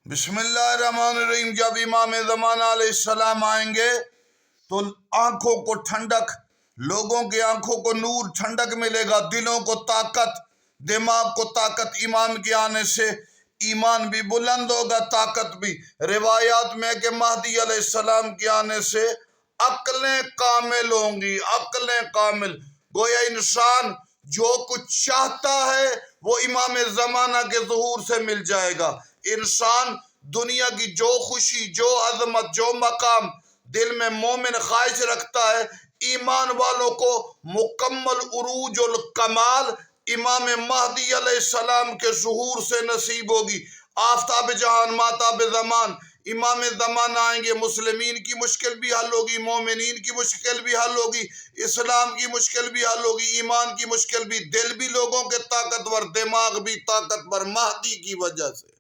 बिस्मिल्लाहिर्रहमानिर्रहीम। जब इमाम ज़माना अलैहिस्सलाम आएंगे तो आंखों को ठंडक, लोगों की आंखों को नूर, ठंडक मिलेगा, दिलों को ताकत, दिमाग को ताकत। इमाम के आने से ईमान भी बुलंद होगा, ताकत भी। रिवायात में कि महदी अलैहिस्सलाम के आने से अक्लें कामिल होंगी, अक्लें कामिल। गोया इंसान जो कुछ चाहता है वो इमाम ज़माना के ज़ुहूर से मिल जाएगा। इंसान दुनिया की जो खुशी, जो अजमत, जो मकाम दिल में मोमिन ख्वाहिश रखता है, ईमान वालों को मुकम्मल उरूज और कमाल इमाम महदी अलैहिस्सलाम के ज़ुहूर से नसीब होगी। आफ्ताब जहान, माताब ज़मान, इमाम ज़माना आएंगे, मुस्लिमीन की मुश्किल भी हल होगी, मोमिनीन की मुश्किल भी हल होगी, इस्लाम की मुश्किल भी हल होगी, ईमान की मुश्किल भी। दिल भी लोगों के ताकतवर, दिमाग भी ताकतवर, महदी की वजह से।